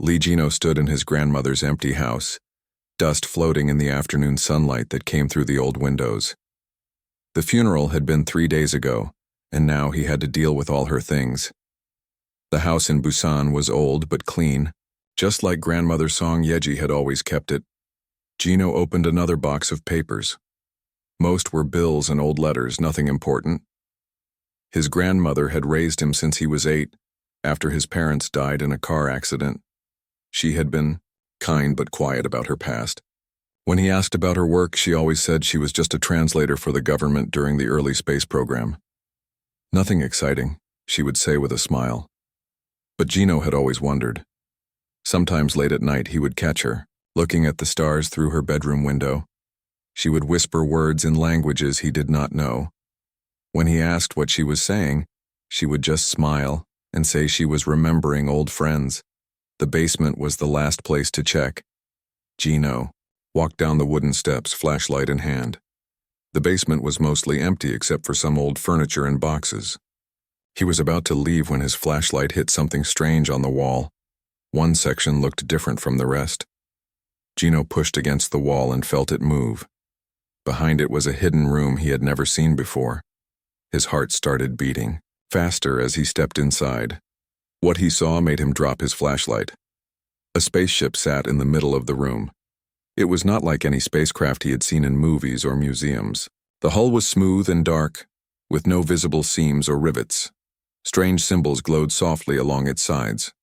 Gino stood in his grandmother's empty house, dust floating in the afternoon sunlight that came through the old windows. The funeral had been 3 days ago, and now he had to deal with all her things. The house in Busan was old but clean, just like grandmother Song Yeji had always kept it. Gino opened another box of papers. Most were bills and old letters, nothing important. His grandmother had raised him since he was 8, after his parents died in a car accident. She had been kind but quiet about her past. When he asked about her work, she always said she was just a translator for the government during the early space program. Nothing exciting, she would say with a smile. But Gino had always wondered. Sometimes late at night he would catch her, looking at the stars through her bedroom window. She would whisper words in languages he did not know. When he asked what she was saying, she would just smile and say she was remembering old friends. The basement was the last place to check. Gino walked down the wooden steps, flashlight in hand. The basement was mostly empty except for some old furniture and boxes. He was about to leave when his flashlight hit something strange on the wall. One section looked different from the rest. Gino pushed against the wall and felt it move. Behind it was a hidden room he had never seen before. His heart started beating faster as he stepped inside. What he saw made him drop his flashlight. A spaceship sat in the middle of the room. It was not like any spacecraft he had seen in movies or museums. The hull was smooth and dark, with no visible seams or rivets. Strange symbols glowed softly along its sides.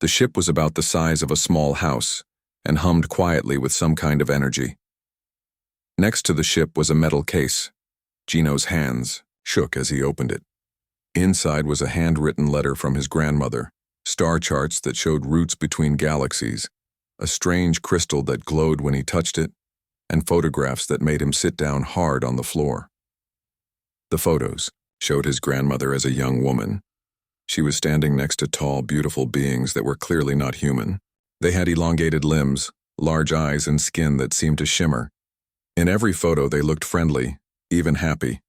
The ship was about the size of a small house and hummed quietly with some kind of energy. Next to the ship was a metal case. Gino's hands shook as he opened it. Inside was a handwritten letter from his grandmother, star charts that showed routes between galaxies, a strange crystal that glowed when he touched it, and photographs that made him sit down hard on the floor. The photos showed his grandmother as a young woman. She was standing next to tall, beautiful beings that were clearly not human. They had elongated limbs, large eyes, and skin that seemed to shimmer. In every photo they looked friendly, even happy.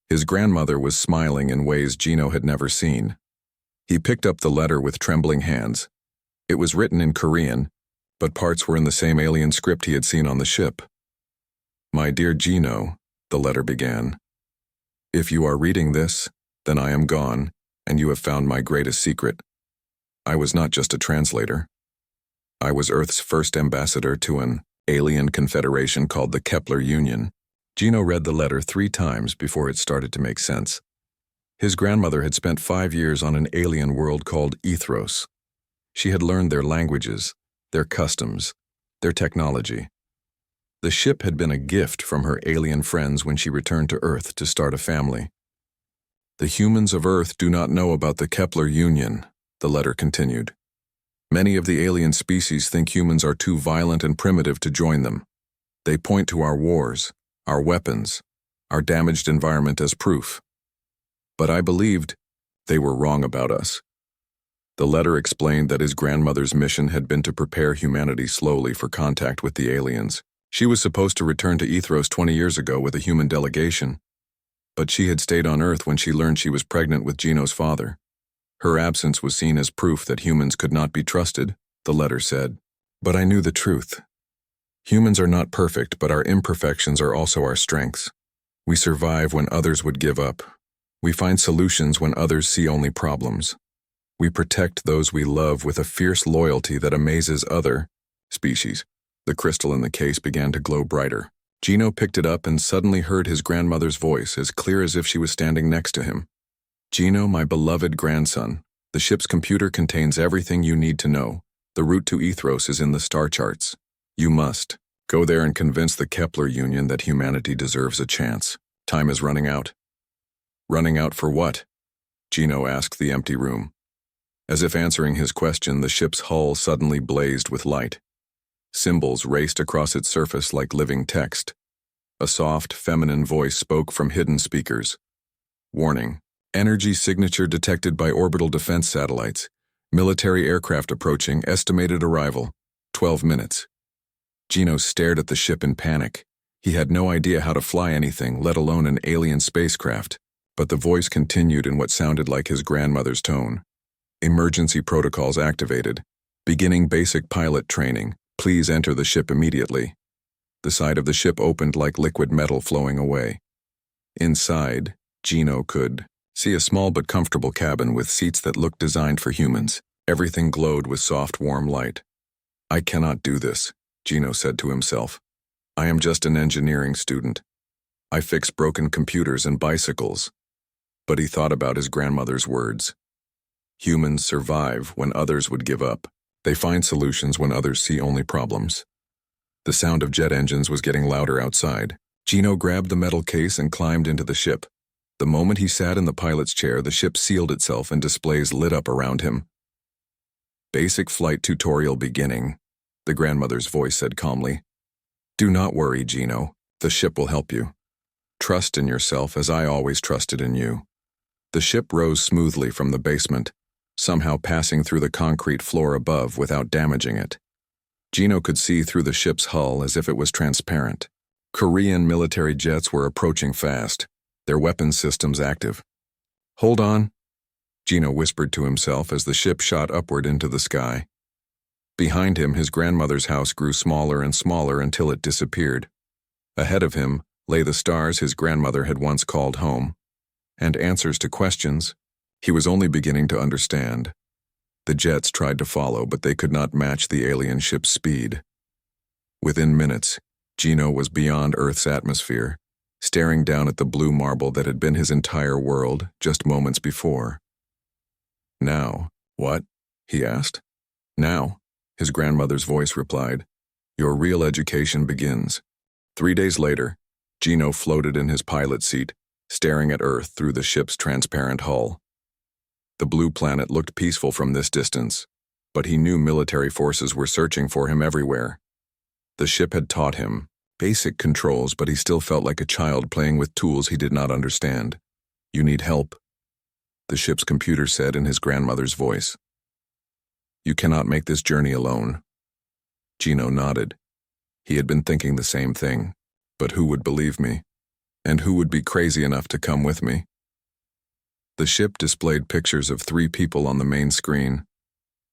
His grandmother was smiling in ways Gino had never seen. He picked up the letter with trembling hands. It was written in Korean, but parts were in the same alien script he had seen on the ship. "My dear Gino," the letter began. "If you are reading this, then I am gone, and you have found my greatest secret. I was not just a translator. I was Earth's first ambassador to an alien confederation called the Kepler Union." Gino read the letter 3 times before it started to make sense. His grandmother had spent 5 years on an alien world called Ethros. She had learned their languages, their customs, their technology. The ship had been a gift from her alien friends when she returned to Earth to start a family. "The humans of Earth do not know about the Kepler Union," the letter continued. "Many of the alien species think humans are too violent and primitive to join them. They point to our wars, our weapons, our damaged environment as proof. But I believed they were wrong about us." The letter explained that his grandmother's mission had been to prepare humanity slowly for contact with the aliens. She was supposed to return to Ethros 20 years ago with a human delegation, but she had stayed on Earth when she learned she was pregnant with Gino's father. Her absence was seen as proof that humans could not be trusted, the letter said. "But I knew the truth. Humans are not perfect, but our imperfections are also our strengths. We survive when others would give up. We find solutions when others see only problems. We protect those we love with a fierce loyalty that amazes other species." The crystal in the case began to glow brighter. Gino picked it up and suddenly heard his grandmother's voice, as clear as if she was standing next to him. "Gino, my beloved grandson, the ship's computer contains everything you need to know. The route to Ethros is in the star charts. You must go there and convince the Kepler Union that humanity deserves a chance. Time is running out." "Running out for what?" Gino asked the empty room. As if answering his question, the ship's hull suddenly blazed with light. Symbols raced across its surface like living text. A soft, feminine voice spoke from hidden speakers. "Warning. Energy signature detected by orbital defense satellites. Military aircraft approaching. Estimated arrival. 12 minutes. Gino stared at the ship in panic. He had no idea how to fly anything, let alone an alien spacecraft. But the voice continued in what sounded like his grandmother's tone. "Emergency protocols activated. Beginning basic pilot training. Please enter the ship immediately. The side of the ship opened like liquid metal flowing away. Inside, Gino could see a small but comfortable cabin with seats that looked designed for humans. Everything glowed with soft, warm light. I cannot do this, Gino said to himself. I am just an engineering student. I fix broken computers and bicycles. But he thought about his grandmother's words. Humans survive when others would give up. They find solutions when others see only problems. The sound of jet engines was getting louder outside. Gino grabbed the metal case and climbed into the ship. The moment he sat in the pilot's chair, the ship sealed itself and displays lit up around him. Basic flight tutorial beginning, the grandmother's voice said calmly. Do not worry, Gino. The ship will help you. Trust in yourself as I always trusted in you. The ship rose smoothly from the basement, somehow passing through the concrete floor above without damaging it. Gino could see through the ship's hull as if it was transparent. Korean military jets were approaching fast, their weapons systems active. Hold on, Gino whispered to himself as the ship shot upward into the sky. Behind him, his grandmother's house grew smaller and smaller until it disappeared. Ahead of him lay the stars his grandmother had once called home, and answers to questions he was only beginning to understand. The jets tried to follow, but they could not match the alien ship's speed. Within minutes, Gino was beyond Earth's atmosphere, staring down at the blue marble that had been his entire world just moments before. Now, what? He asked. Now, his grandmother's voice replied. Your real education begins. 3 days later, Gino floated in his pilot seat, staring at Earth through the ship's transparent hull. The blue planet looked peaceful from this distance, but he knew military forces were searching for him everywhere. The ship had taught him basic controls, but he still felt like a child playing with tools he did not understand. You need help, the ship's computer said in his grandmother's voice. You cannot make this journey alone. Gino nodded. He had been thinking the same thing. But who would believe me? And who would be crazy enough to come with me? The ship displayed pictures of 3 people on the main screen.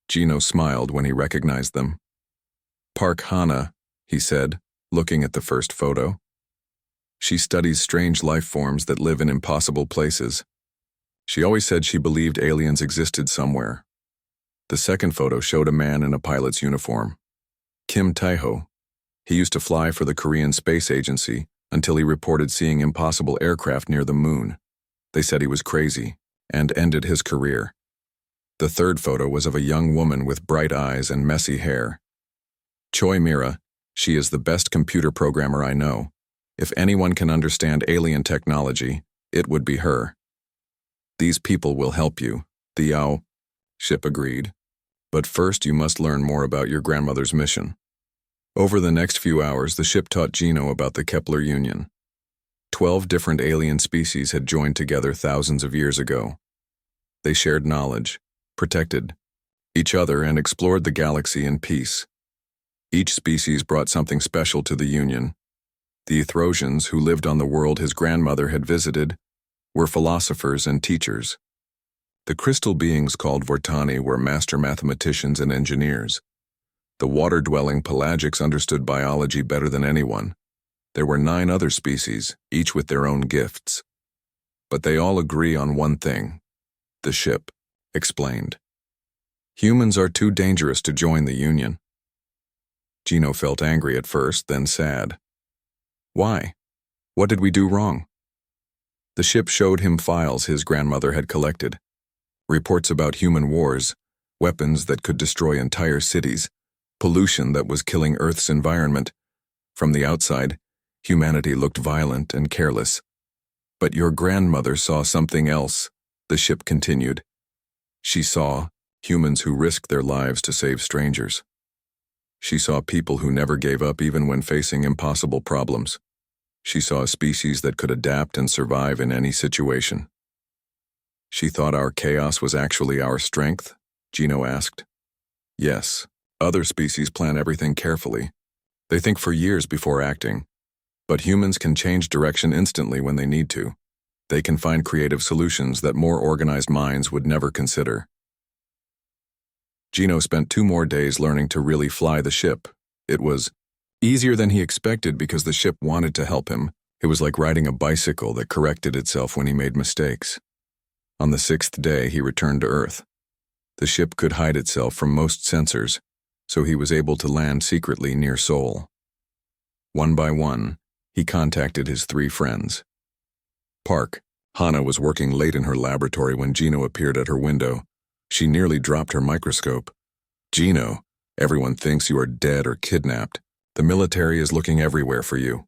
Gino smiled when he recognized them. Park Hana, he said, looking at the first photo. She studies strange life forms that live in impossible places. She always said she believed aliens existed somewhere. The second photo showed a man in a pilot's uniform. Kim Taeho. He used to fly for the Korean Space Agency until he reported seeing impossible aircraft near the moon. They said he was crazy and ended his career. The third photo was of a young woman with bright eyes and messy hair. Choi Mira, she is the best computer programmer I know. If anyone can understand alien technology, it would be her. These people will help you, the Yao ship agreed. But first you must learn more about your grandmother's mission. Over the next few hours, the ship taught Gino about the Kepler Union. 12 different alien species had joined together thousands of years ago. They shared knowledge, protected each other, and explored the galaxy in peace. Each species brought something special to the Union. The Ethrosians, who lived on the world his grandmother had visited, were philosophers and teachers. The crystal beings called Vortani were master mathematicians and engineers. The water-dwelling pelagics understood biology better than anyone. There were 9 other species, each with their own gifts. But they all agree on one thing. The ship explained. Humans are too dangerous to join the Union. Gino felt angry at first, then sad. Why? What did we do wrong? The ship showed him files his grandmother had collected. Reports about human wars, weapons that could destroy entire cities, pollution that was killing Earth's environment. From the outside, humanity looked violent and careless. But your grandmother saw something else, the ship continued. She saw humans who risked their lives to save strangers. She saw people who never gave up even when facing impossible problems. She saw a species that could adapt and survive in any situation. She thought our chaos was actually our strength? Gino asked. Yes, other species plan everything carefully. They think for years before acting. But humans can change direction instantly when they need to. They can find creative solutions that more organized minds would never consider. Gino spent 2 more days learning to really fly the ship. It was easier than he expected because the ship wanted to help him. It was like riding a bicycle that corrected itself when he made mistakes. On the 6th day, he returned to Earth. The ship could hide itself from most sensors, so he was able to land secretly near Seoul. One by one, he contacted his 3 friends. Park. Hana was working late in her laboratory when Gino appeared at her window. She nearly dropped her microscope. "Gino, everyone thinks you are dead or kidnapped. The military is looking everywhere for you.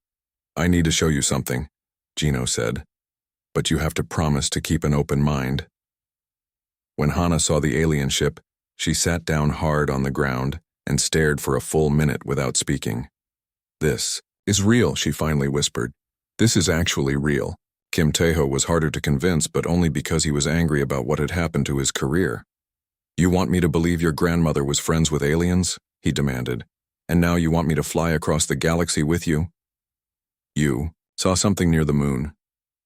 I need to show you something," Gino said. "But you have to promise to keep an open mind." When Hana saw the alien ship, she sat down hard on the ground and stared for a full minute without speaking. "This is real," she finally whispered. "This is actually real." Kim Tae-ho was harder to convince, but only because he was angry about what had happened to his career. "You want me to believe your grandmother was friends with aliens?" he demanded. "And now you want me to fly across the galaxy with you?" "You saw something near the moon,"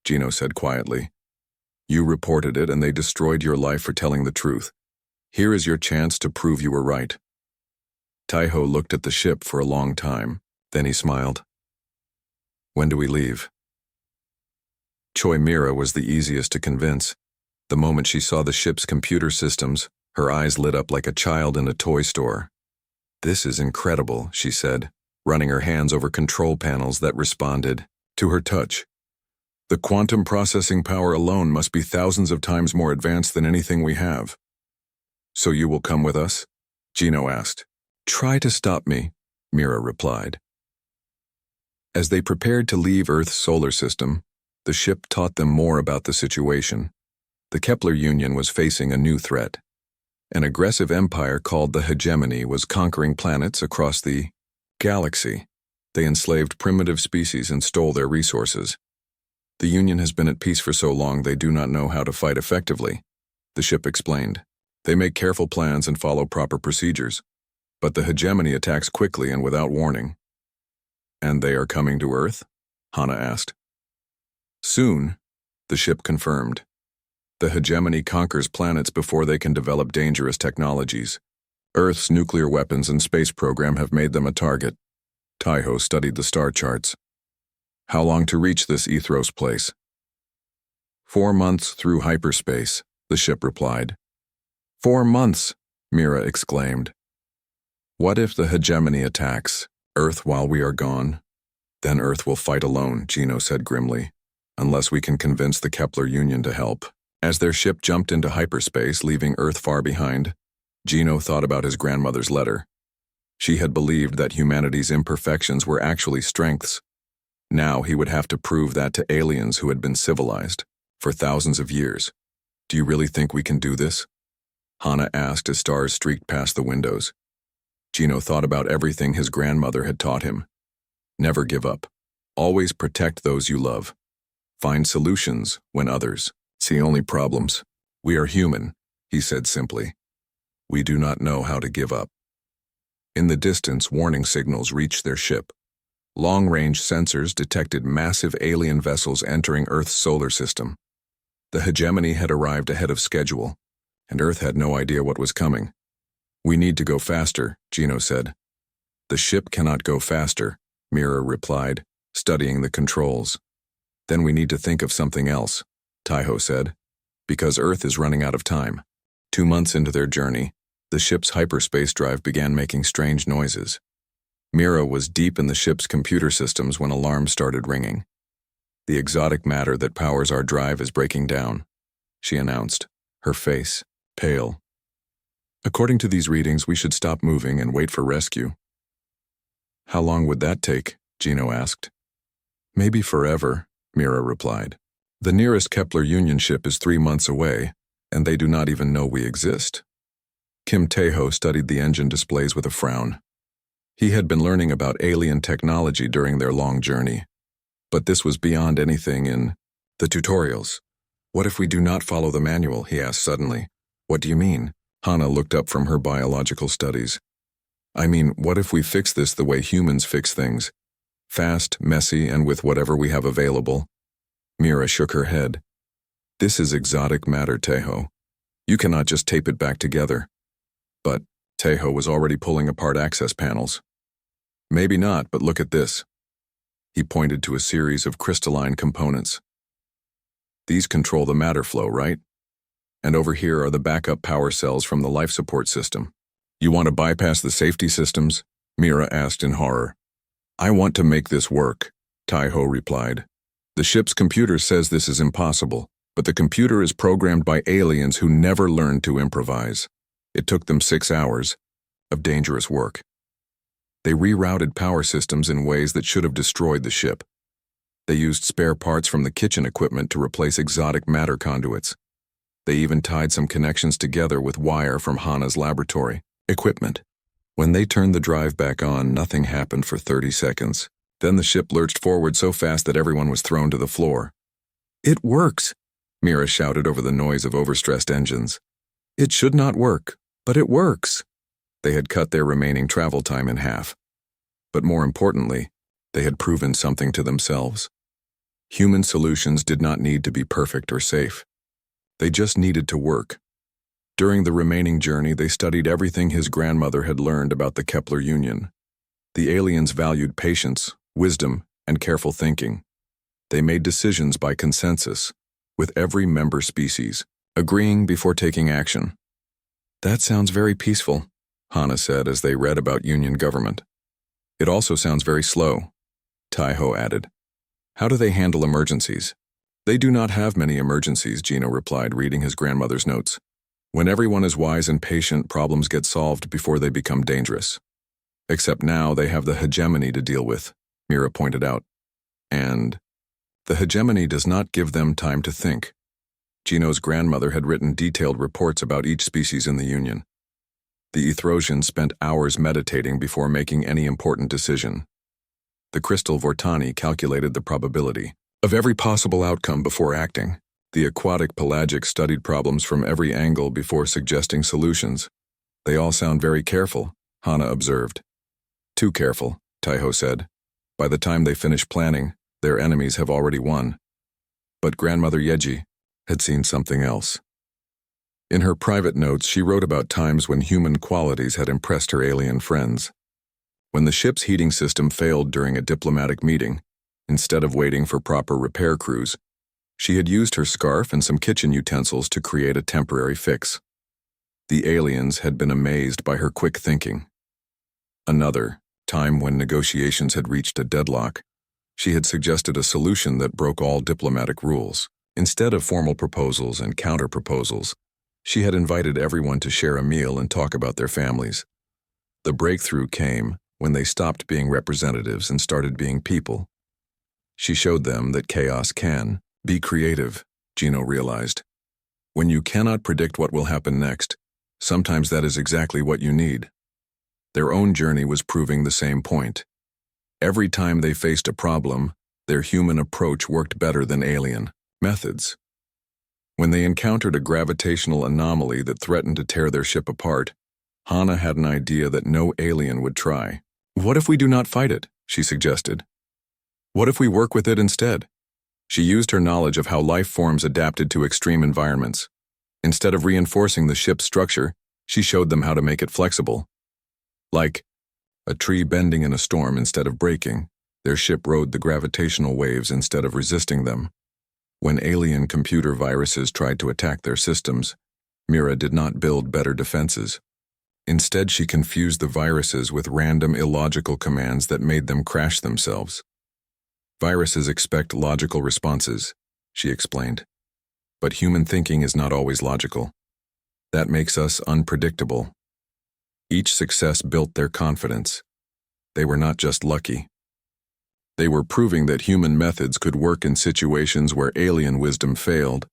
Gino said quietly. "You reported it and they destroyed your life for telling the truth. Here is your chance to prove you were right." Tae-ho looked at the ship for a long time. Then he smiled. "When do we leave?" Choi Mira was the easiest to convince. The moment she saw the ship's computer systems, her eyes lit up like a child in a toy store. "This is incredible," she said, running her hands over control panels that responded to her touch. "The quantum processing power alone must be thousands of times more advanced than anything we have." "So you will come with us?" Gino asked. "Try to stop me," Mira replied. As they prepared to leave Earth's solar system, the ship taught them more about the situation. The Kepler Union was facing a new threat. An aggressive empire called the Hegemony was conquering planets across the galaxy. They enslaved primitive species and stole their resources. "The Union has been at peace for so long they do not know how to fight effectively," the ship explained. "They make careful plans and follow proper procedures. But the Hegemony attacks quickly and without warning." "And they are coming to Earth?" Hana asked. "Soon," the ship confirmed. "The Hegemony conquers planets before they can develop dangerous technologies. Earth's nuclear weapons and space program have made them a target." Tae-ho studied the star charts. "How long to reach this Ethros place?" 4 months through hyperspace," the ship replied. 4 months, Mira exclaimed. "What if the Hegemony attacks Earth while we are gone?" "Then Earth will fight alone," Gino said grimly, "unless we can convince the Kepler Union to help." As their ship jumped into hyperspace, leaving Earth far behind, Gino thought about his grandmother's letter. She had believed that humanity's imperfections were actually strengths. Now he would have to prove that to aliens who had been civilized for thousands of years. "Do you really think we can do this?" Hana asked as stars streaked past the windows. Gino thought about everything his grandmother had taught him. Never give up. Always protect those you love. Find solutions when others see only problems. "We are human," he said simply. "We do not know how to give up." In the distance, warning signals reached their ship. Long-range sensors detected massive alien vessels entering Earth's solar system. The Hegemony had arrived ahead of schedule, and Earth had no idea what was coming. "We need to go faster," Gino said. "The ship cannot go faster," Mira replied, studying the controls. "Then we need to think of something else," Tae-ho said, "because Earth is running out of time." 2 months into their journey, the ship's hyperspace drive began making strange noises. Mira was deep in the ship's computer systems when alarms started ringing. "The exotic matter that powers our drive is breaking down," she announced, her face pale. "According to these readings, we should stop moving and wait for rescue." "How long would that take?" Gino asked. "Maybe forever," Mira replied. "The nearest Kepler Union ship is 3 months away, and they do not even know we exist." Kim Tae-ho studied the engine displays with a frown. He had been learning about alien technology during their long journey. But this was beyond anything in the tutorials. "What if we do not follow the manual?" he asked suddenly. "What do you mean?" Hana looked up from her biological studies. "I mean, what if we fix this the way humans fix things? Fast, messy, and with whatever we have available?" Mira shook her head. "This is exotic matter, Tae-ho. You cannot just tape it back together. But Tejo was already pulling apart access panels. Maybe not, but look at this. He pointed to a series of crystalline components. These control the matter flow, right? And over here are the backup power cells from the life support system. You want to bypass the safety systems? Mira asked in horror. I want to make this work, Tejo replied. The ship's computer says this is impossible, but the computer is programmed by aliens who never learned to improvise. It took them 6 hours of dangerous work. They rerouted power systems in ways that should have destroyed the ship. They used spare parts from the kitchen equipment to replace exotic matter conduits. They even tied some connections together with wire from Hana's laboratory equipment. When they turned the drive back on, nothing happened for 30 seconds. Then the ship lurched forward so fast that everyone was thrown to the floor. It works, Mira shouted over the noise of overstressed engines. It should not work, but it works. They had cut their remaining travel time in half. But more importantly, they had proven something to themselves. Human solutions did not need to be perfect or safe. They just needed to work. During the remaining journey, they studied everything his grandmother had learned about the Kepler Union. The aliens valued patience, wisdom, and careful thinking. They made decisions by consensus, with every member species, agreeing before taking action. That sounds very peaceful, Hana said as they read about Union government. It also sounds very slow, Tejo added. How do they handle emergencies? They do not have many emergencies, Gino replied, reading his grandmother's notes. When everyone is wise and patient, problems get solved before they become dangerous. Except now they have the hegemony to deal with, Mira pointed out. And the hegemony does not give them time to think. Gino's grandmother had written detailed reports about each species in the Union. The Ethrosians spent hours meditating before making any important decision. The crystal Vortani calculated the probability of every possible outcome before acting. The aquatic pelagic studied problems from every angle before suggesting solutions. They all sound very careful, Hana observed. Too careful, Tejo said. By the time they finish planning, their enemies have already won. But Grandmother Yeji had seen something else. In her private notes, she wrote about times when human qualities had impressed her alien friends. When the ship's heating system failed during a diplomatic meeting, instead of waiting for proper repair crews, she had used her scarf and some kitchen utensils to create a temporary fix. The aliens had been amazed by her quick thinking. Another time when negotiations had reached a deadlock, she had suggested a solution that broke all diplomatic rules. Instead of formal proposals and counter-proposals, she had invited everyone to share a meal and talk about their families. The breakthrough came when they stopped being representatives and started being people. She showed them that chaos can be creative, Gino realized. When you cannot predict what will happen next, sometimes that is exactly what you need. Their own journey was proving the same point. Every time they faced a problem, their human approach worked better than alien methods. When they encountered a gravitational anomaly that threatened to tear their ship apart, Hana had an idea that no alien would try. What if we do not fight it? She suggested. What if we work with it instead? She used her knowledge of how life forms adapted to extreme environments. Instead of reinforcing the ship's structure, she showed them how to make it flexible. Like a tree bending in a storm instead of breaking, their ship rode the gravitational waves instead of resisting them. When alien computer viruses tried to attack their systems, Mira did not build better defenses. Instead, she confused the viruses with random illogical commands that made them crash themselves. Viruses expect logical responses, she explained. But human thinking is not always logical. That makes us unpredictable. Each success built their confidence. They were not just lucky. They were proving that human methods could work in situations where alien wisdom failed.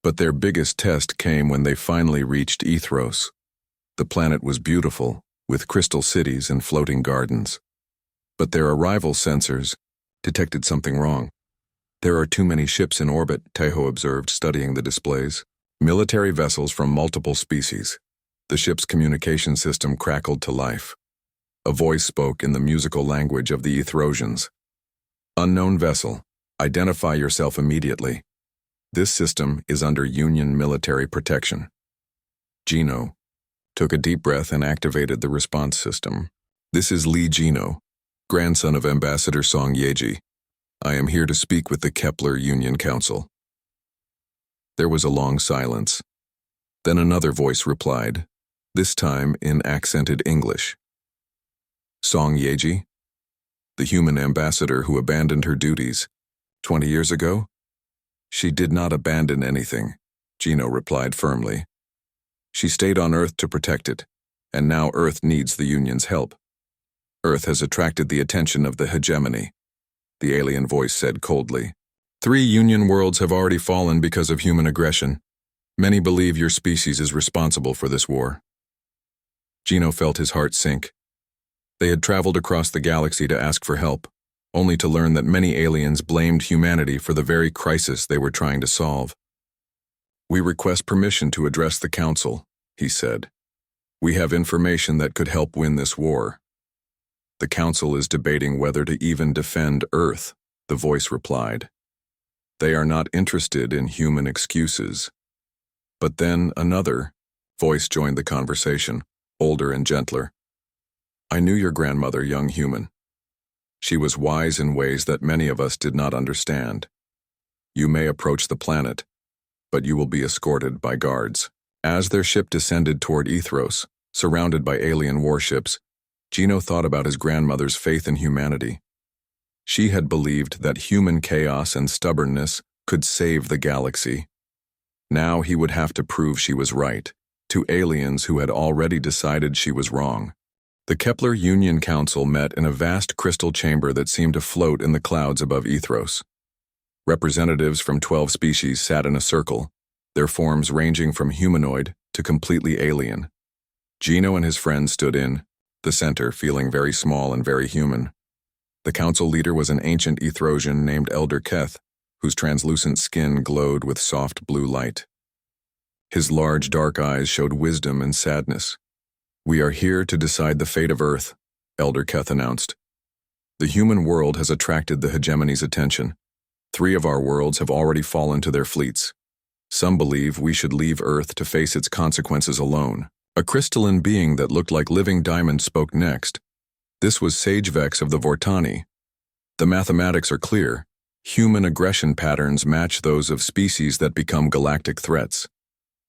But their biggest test came when they finally reached Ethros. The planet was beautiful, with crystal cities and floating gardens. But their arrival sensors detected something wrong. There are too many ships in orbit, Tejo observed, studying the displays. Military vessels from multiple species. The ship's communication system crackled to life. A voice spoke in the musical language of the Ethrosians. Unknown vessel, identify yourself immediately. This system is under Union military protection. Gino, took a deep breath and activated the response system. "This is Lee Gino, grandson of Ambassador Song Yeji. I am here to speak with the Kepler Union Council." There was a long silence. Then another voice replied, this time in accented English. "Song Yeji? The human ambassador who abandoned her duties 20 years ago?" "She did not abandon anything," Gino replied firmly. "She stayed on Earth to protect it, and now Earth needs the Union's help. Earth has attracted the attention of the hegemony," the alien voice said coldly. "3 Union worlds have already fallen because of human aggression. Many believe your species is responsible for this war." Gino felt his heart sink. They had traveled across the galaxy to ask for help, only to learn that many aliens blamed humanity for the very crisis they were trying to solve. "We request permission to address the Council," he said. "We have information that could help win this war." "The Council is debating whether to even defend Earth," the voice replied. "They are not interested in human excuses." But then another voice joined the conversation, older and gentler. "I knew your grandmother, young human. She was wise in ways that many of us did not understand. You may approach the planet, but you will be escorted by guards." As their ship descended toward Ethros, surrounded by alien warships, Gino thought about his grandmother's faith in humanity. She had believed that human chaos and stubbornness could save the galaxy. Now he would have to prove she was right, to aliens who had already decided she was wrong. The Kepler Union Council met in a vast crystal chamber that seemed to float in the clouds above Ethros. Representatives from 12 species sat in a circle, their forms ranging from humanoid to completely alien. Gino and his friends stood in the center, feeling very small and very human. The council leader was an ancient Ethrosian named Elder Keth, whose translucent skin glowed with soft blue light. His large dark eyes showed wisdom and sadness. "We are here to decide the fate of Earth," Elder Keth announced. "The human world has attracted the hegemony's attention. 3 of our worlds have already fallen to their fleets. Some believe we should leave Earth to face its consequences alone." A crystalline being that looked like living diamond spoke next. This was Sage Vex of the Vortani. "The mathematics are clear. Human aggression patterns match those of species that become galactic threats.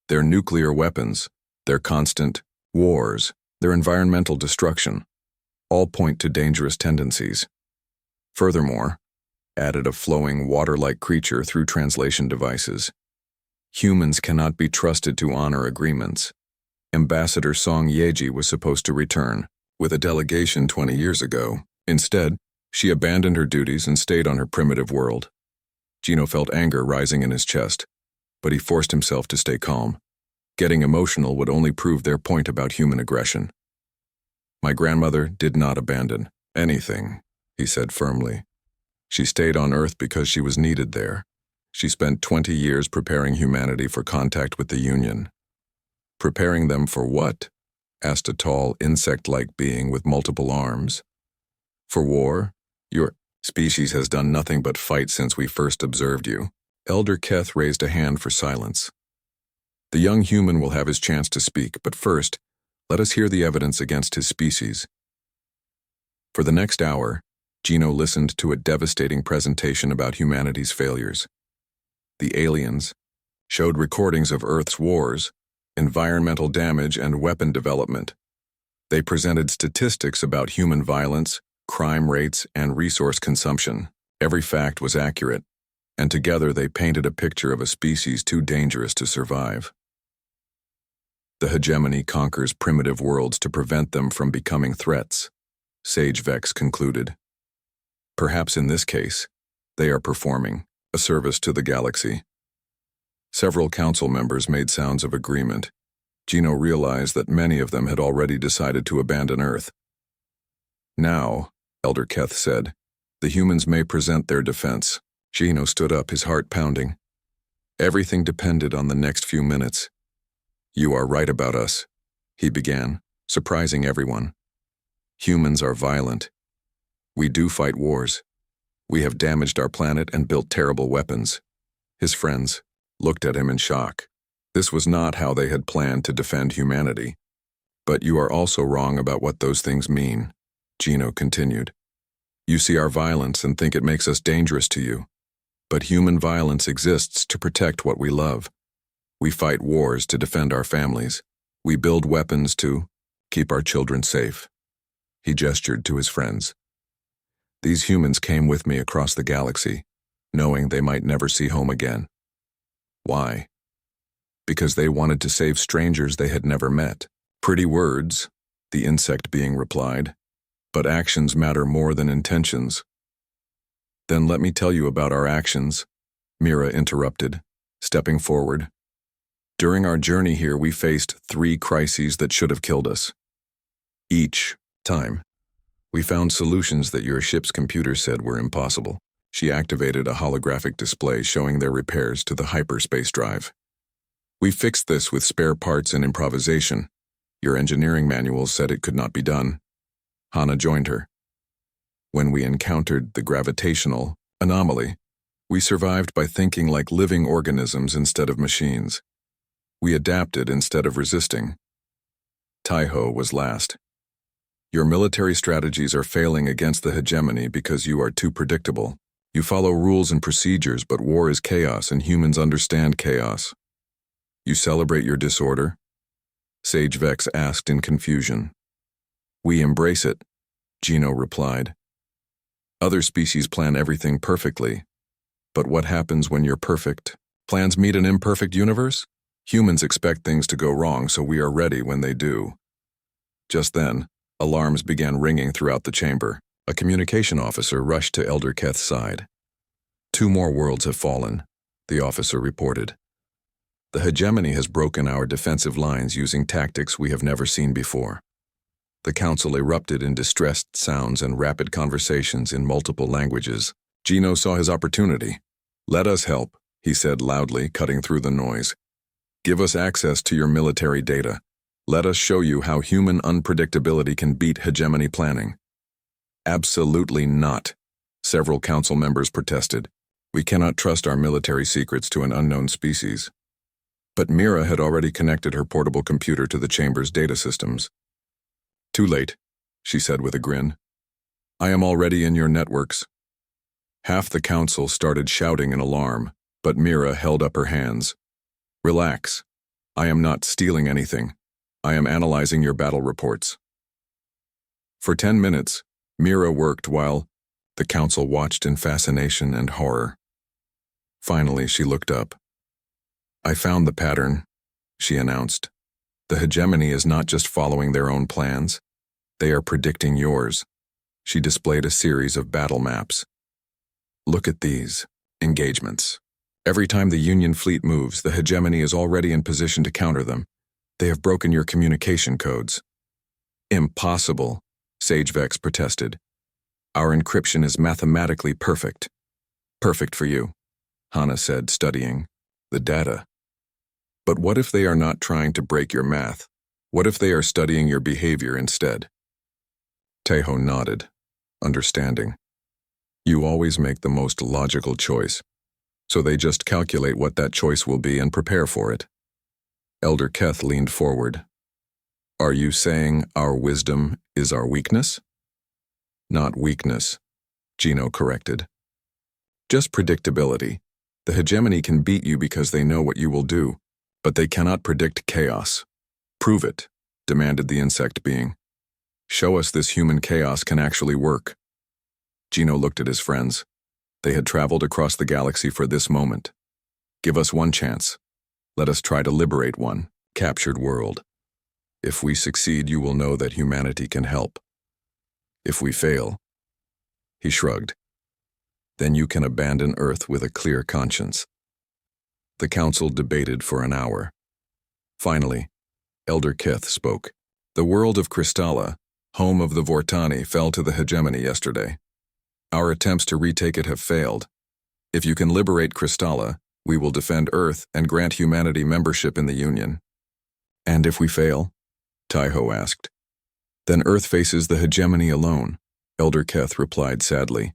Their nuclear weapons, their constant wars, their environmental destruction, all point to dangerous tendencies. Furthermore," added a flowing water-like creature through translation devices, "humans cannot be trusted to honor agreements. Ambassador Song Yeji was supposed to return with a delegation 20 years ago. Instead, she abandoned her duties and stayed on her primitive world." Gino felt anger rising in his chest, but he forced himself to stay calm. Getting emotional would only prove their point about human aggression. "My grandmother did not abandon anything," he said firmly. "She stayed on Earth because she was needed there. She spent 20 years preparing humanity for contact with the Union." "Preparing them for what?" asked a tall, insect-like being with multiple arms. "For war? Your species has done nothing but fight since we first observed you." Elder Keth raised a hand for silence. "The young human will have his chance to speak, but first, let us hear the evidence against his species." For the next hour, Gino listened to a devastating presentation about humanity's failures. The aliens showed recordings of Earth's wars, environmental damage, and weapon development. They presented statistics about human violence, crime rates, and resource consumption. Every fact was accurate, and together they painted a picture of a species too dangerous to survive. "The hegemony conquers primitive worlds to prevent them from becoming threats," Sage Vex concluded. "Perhaps in this case, they are performing a service to the galaxy." Several council members made sounds of agreement. Gino realized that many of them had already decided to abandon Earth. "Now," Elder Keth said, "the humans may present their defense." Gino stood up, his heart pounding. Everything depended on the next few minutes. "You are right about us," he began, surprising everyone. "Humans are violent. We do fight wars. We have damaged our planet and built terrible weapons." His friends looked at him in shock. This was not how they had planned to defend humanity. But you are also wrong about what those things mean, Gino continued. You see our violence and think it makes us dangerous to you. But human violence exists to protect what we love. We fight wars to defend our families. We build weapons to keep our children safe. He gestured to his friends. These humans came with me across the galaxy, knowing they might never see home again. Why? Because they wanted to save strangers they had never met. Pretty words, the insect being replied, but actions matter more than intentions. Then let me tell you about our actions, Mira interrupted, stepping forward. During our journey here, we faced 3 crises that should have killed us. Each time, we found solutions that your ship's computer said were impossible. She activated a holographic display showing their repairs to the hyperspace drive. We fixed this with spare parts and improvisation. Your engineering manuals said it could not be done. Hana joined her. When we encountered the gravitational anomaly, we survived by thinking like living organisms instead of machines. We adapted instead of resisting. Taiho was last. Your military strategies are failing against the hegemony because you are too predictable. You follow rules and procedures, but war is chaos and humans understand chaos. You celebrate your disorder? Sage Vex asked in confusion. We embrace it, Gino replied. Other species plan everything perfectly. But what happens when you're perfect? Plans meet an imperfect universe? Humans expect things to go wrong, so we are ready when they do. Just then, alarms began ringing throughout the chamber. A communication officer rushed to Elder Keth's side. 2 more worlds have fallen, the officer reported. The hegemony has broken our defensive lines using tactics we have never seen before. The council erupted in distressed sounds and rapid conversations in multiple languages. Gino saw his opportunity. Let us help, he said loudly, cutting through the noise. Give us access to your military data. Let us show you how human unpredictability can beat hegemony planning. Absolutely not, several council members protested. We cannot trust our military secrets to an unknown species. But Mira had already connected her portable computer to the chamber's data systems. Too late, she said with a grin. I am already in your networks. Half the council started shouting in alarm, but Mira held up her hands. Relax. I am not stealing anything. I am analyzing your battle reports. For 10 minutes, Mira worked while the council watched in fascination and horror. Finally, she looked up. I found the pattern, she announced. The hegemony is not just following their own plans. They are predicting yours. She displayed a series of battle maps. Look at these engagements. Every time the Union fleet moves, the hegemony is already in position to counter them. They have broken your communication codes. Impossible, Sage Vex protested. Our encryption is mathematically perfect. Perfect for you, Hana said, studying the data. But what if they are not trying to break your math? What if they are studying your behavior instead? Taiho nodded, understanding. You always make the most logical choice, so they just calculate what that choice will be and prepare for it. Elder Keth leaned forward. Are you saying our wisdom is our weakness? Not weakness, Gino corrected. Just predictability. The hegemony can beat you because they know what you will do, but they cannot predict chaos. Prove it, demanded the insect being. Show us this human chaos can actually work. Gino looked at his friends. They had traveled across the galaxy for this moment. Give us one chance. Let us try to liberate one captured world. If we succeed, you will know that humanity can help. If we fail, he shrugged, then you can abandon Earth with a clear conscience. The council debated for an hour. Finally, Elder Keth spoke. The world of Kristalla, home of the Vortani, fell to the hegemony yesterday. Our attempts to retake it have failed. If you can liberate Kristalla, we will defend Earth and grant humanity membership in the Union. And if we fail? Taiho asked. Then Earth faces the hegemony alone, Elder Keth replied sadly.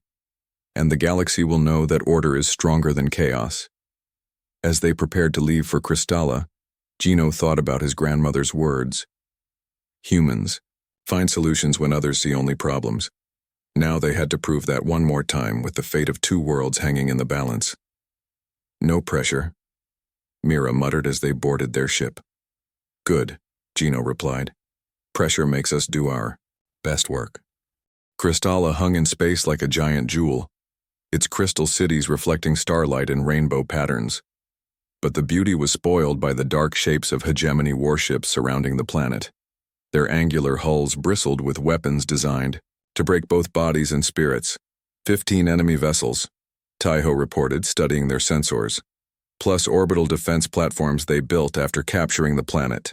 And the galaxy will know that order is stronger than chaos. As they prepared to leave for Kristalla, Gino thought about his grandmother's words. Humans find solutions when others see only problems. Now they had to prove that one more time with the fate of two worlds hanging in the balance. No pressure, Mira muttered as they boarded their ship. Good, Gino replied. Pressure makes us do our best work. Crystalla hung in space like a giant jewel, its crystal cities reflecting starlight in rainbow patterns. But the beauty was spoiled by the dark shapes of hegemony warships surrounding the planet. Their angular hulls bristled with weapons designed to break both bodies and spirits. 15 enemy vessels, Taiho reported, studying their sensors, plus orbital defense platforms they built after capturing the planet.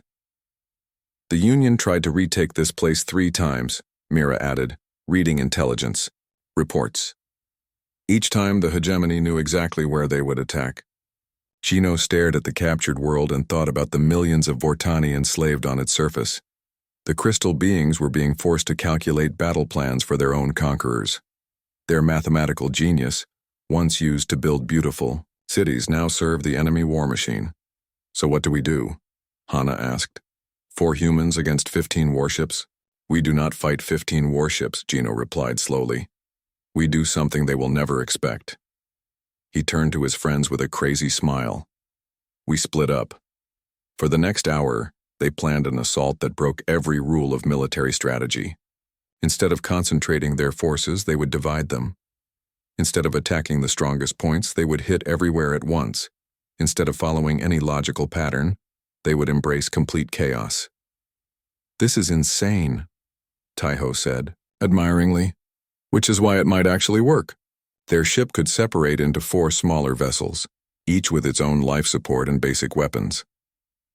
The Union tried to retake this place 3 times, Mira added, reading intelligence reports. Each time the hegemony knew exactly where they would attack. Gino stared at the captured world and thought about the millions of Vortani enslaved on its surface. The crystal beings were being forced to calculate battle plans for their own conquerors. Their mathematical genius, once used to build beautiful cities, now served the enemy war machine. So what do we do? Hana asked. 4 humans against 15 warships? We do not fight 15 warships, Gino replied slowly. We do something they will never expect. He turned to his friends with a crazy smile. We split up. For the next hour, they planned an assault that broke every rule of military strategy. Instead of concentrating their forces, they would divide them. Instead of attacking the strongest points, they would hit everywhere at once. Instead of following any logical pattern, they would embrace complete chaos. This is insane, Taiho said, admiringly, which is why it might actually work. Their ship could separate into 4 smaller vessels, each with its own life support and basic weapons.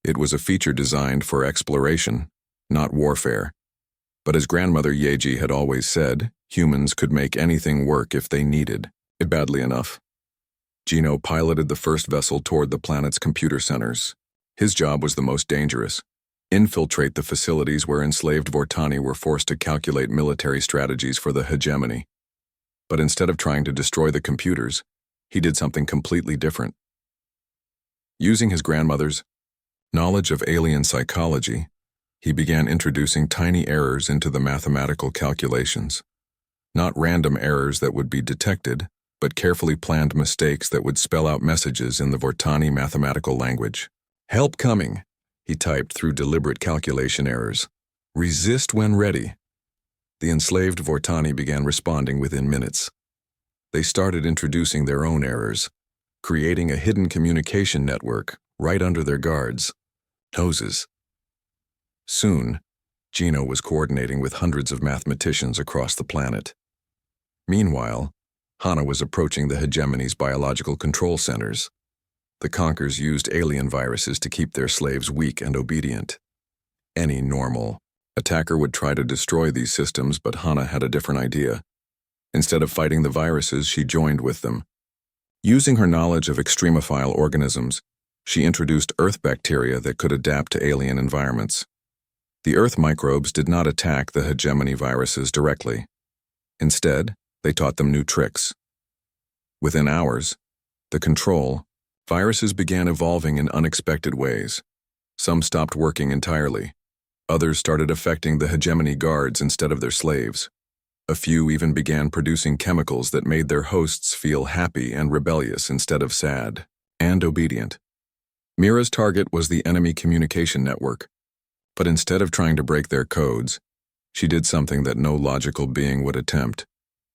It was a feature designed for exploration, not warfare. But as grandmother Yeji had always said, humans could make anything work if they needed it badly enough. Gino piloted the first vessel toward the planet's computer centers. His job was the most dangerous. Infiltrate the facilities where enslaved Vortani were forced to calculate military strategies for the hegemony. But instead of trying to destroy the computers, he did something completely different. Using his grandmother's knowledge of alien psychology, he began introducing tiny errors into the mathematical calculations. Not random errors that would be detected, but carefully planned mistakes that would spell out messages in the Vortani mathematical language. Help coming, he typed through deliberate calculation errors. Resist when ready. The enslaved Vortani began responding within minutes. They started introducing their own errors, creating a hidden communication network right under their guards' noses. Soon, Gino was coordinating with hundreds of mathematicians across the planet. Meanwhile, Hana was approaching the hegemony's biological control centers. The Conquers used alien viruses to keep their slaves weak and obedient. Any normal attacker would try to destroy these systems, but Hana had a different idea. Instead of fighting the viruses, she joined with them. Using her knowledge of extremophile organisms, she introduced Earth bacteria that could adapt to alien environments. The Earth microbes did not attack the hegemony viruses directly. Instead, they taught them new tricks. Within hours, the control viruses began evolving in unexpected ways. Some stopped working entirely. Others started affecting the hegemony guards instead of their slaves. A few even began producing chemicals that made their hosts feel happy and rebellious instead of sad and obedient. Mira's target was the enemy communication network, but instead of trying to break their codes, she did something that no logical being would attempt.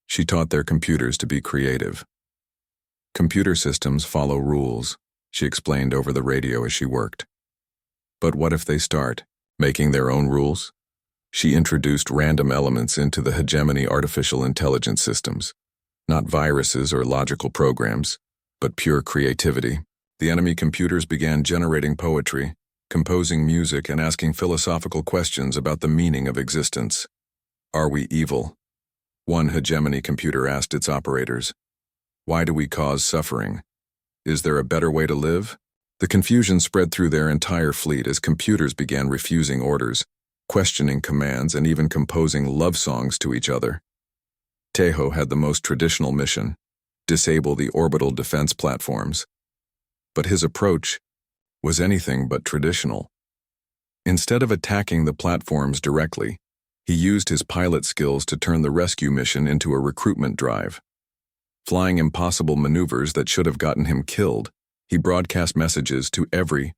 She taught their computers to be creative. Computer systems follow rules, she explained over the radio as she worked. But what if they start making their own rules? She introduced random elements into the hegemony artificial intelligence systems, not viruses or logical programs, but pure creativity. The enemy computers began generating poetry, composing music, and asking philosophical questions about the meaning of existence. Are we evil? One hegemony computer asked its operators. Why do we cause suffering? Is there a better way to live? The confusion spread through their entire fleet as computers began refusing orders, questioning commands, and even composing love songs to each other. Taiho had the most traditional mission: disable the orbital defense platforms. But his approach was anything but traditional. Instead of attacking the platforms directly, he used his pilot skills to turn the rescue mission into a recruitment drive. Flying impossible maneuvers that should have gotten him killed, he broadcast messages to every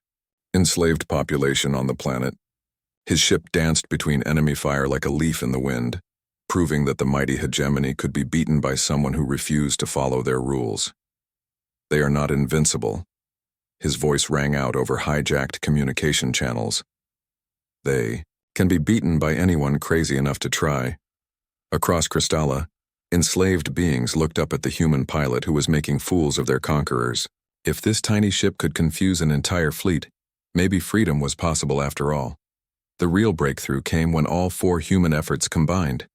enslaved population on the planet. His ship danced between enemy fire like a leaf in the wind, proving that the mighty hegemony could be beaten by someone who refused to follow their rules. They are not invincible. His voice rang out over hijacked communication channels. They can be beaten by anyone crazy enough to try. Across Crystalla, enslaved beings looked up at the human pilot who was making fools of their conquerors. If this tiny ship could confuse an entire fleet, maybe freedom was possible after all. The real breakthrough came when all 4 human efforts combined.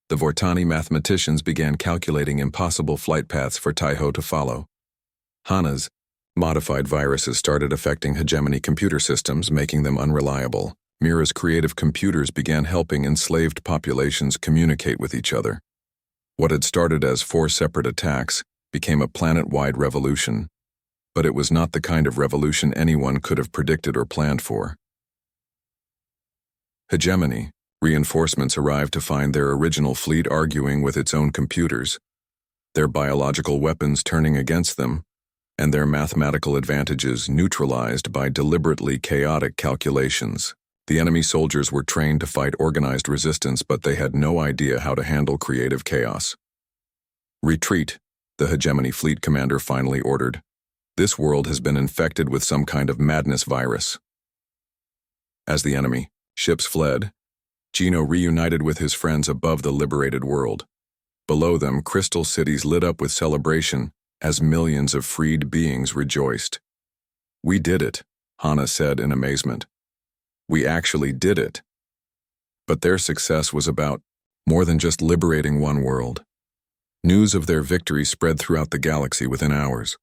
The Vortani mathematicians began calculating impossible flight paths for Taiho to follow. Hana's modified viruses started affecting hegemony computer systems, making them unreliable. Mira's creative computers began helping enslaved populations communicate with each other. What had started as 4 separate attacks became a planet-wide revolution, but it was not the kind of revolution anyone could have predicted or planned for. Hegemony. Reinforcements arrived to find their original fleet arguing with its own computers, their biological weapons turning against them, and their mathematical advantages neutralized by deliberately chaotic calculations. The enemy soldiers were trained to fight organized resistance, but they had no idea how to handle creative chaos. Retreat, the hegemony fleet commander finally ordered. This world has been infected with some kind of madness virus. As the enemy ships fled, Gino reunited with his friends above the liberated world. Below them, crystal cities lit up with celebration as millions of freed beings rejoiced. "We did it," Hana said in amazement. "We actually did it." But their success was about more than just liberating one world. News of their victory spread throughout the galaxy within hours.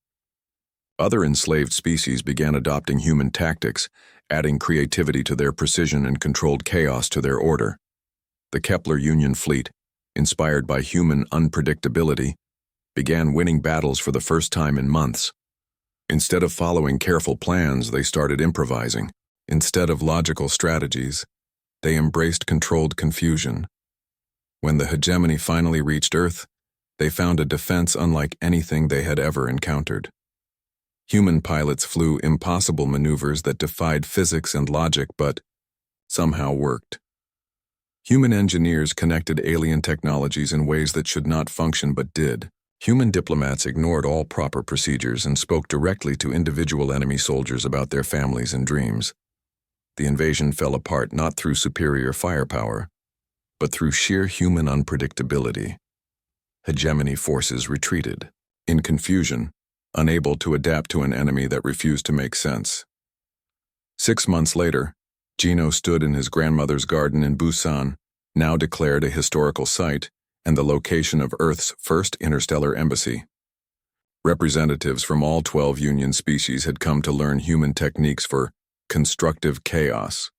Other enslaved species began adopting human tactics, adding creativity to their precision and controlled chaos to their order. The Kepler Union fleet, inspired by human unpredictability, began winning battles for the first time in months. Instead of following careful plans, they started improvising. Instead of logical strategies, they embraced controlled confusion. When the hegemony finally reached Earth, they found a defense unlike anything they had ever encountered. Human pilots flew impossible maneuvers that defied physics and logic but somehow worked. Human engineers connected alien technologies in ways that should not function but did. Human diplomats ignored all proper procedures and spoke directly to individual enemy soldiers about their families and dreams. The invasion fell apart not through superior firepower, but through sheer human unpredictability. Hegemony forces retreated, in confusion, unable to adapt to an enemy that refused to make sense. 6 months later, Gino stood in his grandmother's garden in Busan, now declared a historical site and the location of Earth's first interstellar embassy. Representatives from all 12 Union species had come to learn human techniques for constructive chaos.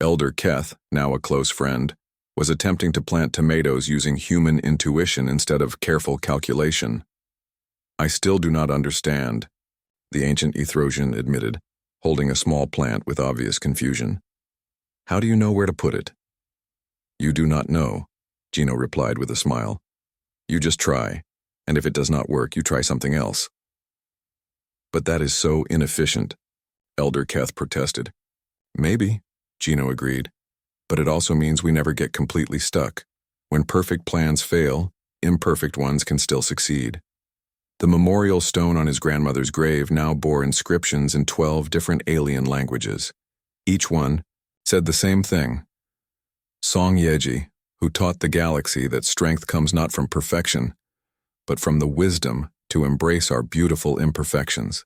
Elder Keth, now a close friend, was attempting to plant tomatoes using human intuition instead of careful calculation. "I still do not understand," the ancient Ethrosian admitted, holding a small plant with obvious confusion. "How do you know where to put it?" "You do not know," Gino replied with a smile. "You just try, and if it does not work, you try something else." "But that is so inefficient," Elder Keth protested. "Maybe," Gino agreed, "but it also means we never get completely stuck. When perfect plans fail, imperfect ones can still succeed." The memorial stone on his grandmother's grave now bore inscriptions in 12 different alien languages. Each one said the same thing. Song Yeji, who taught the galaxy that strength comes not from perfection, but from the wisdom to embrace our beautiful imperfections.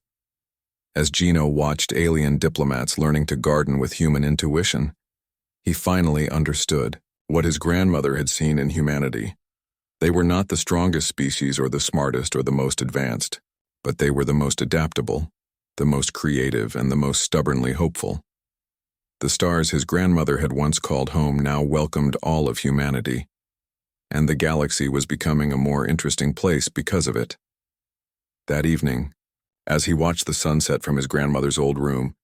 As Gino watched alien diplomats learning to garden with human intuition, he finally understood what his grandmother had seen in humanity. They were not the strongest species or the smartest or the most advanced, but they were the most adaptable, the most creative, and the most stubbornly hopeful. The stars his grandmother had once called home now welcomed all of humanity, and the galaxy was becoming a more interesting place because of it. That evening, as he watched the sunset from his grandmother's old room,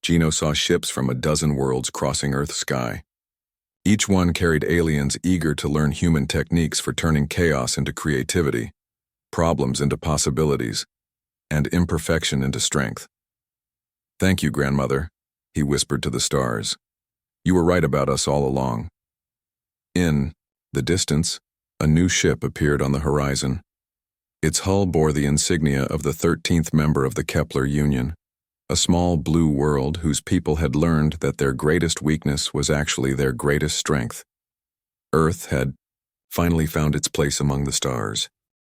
Gino saw ships from a dozen worlds crossing Earth's sky. Each one carried aliens eager to learn human techniques for turning chaos into creativity, problems into possibilities, and imperfection into strength. "Thank you, grandmother," he whispered to the stars. "You were right about us all along." In the distance, a new ship appeared on the horizon. Its hull bore the insignia of the 13th member of the Kepler Union, a small blue world whose people had learned that their greatest weakness was actually their greatest strength. Earth had finally found its place among the stars.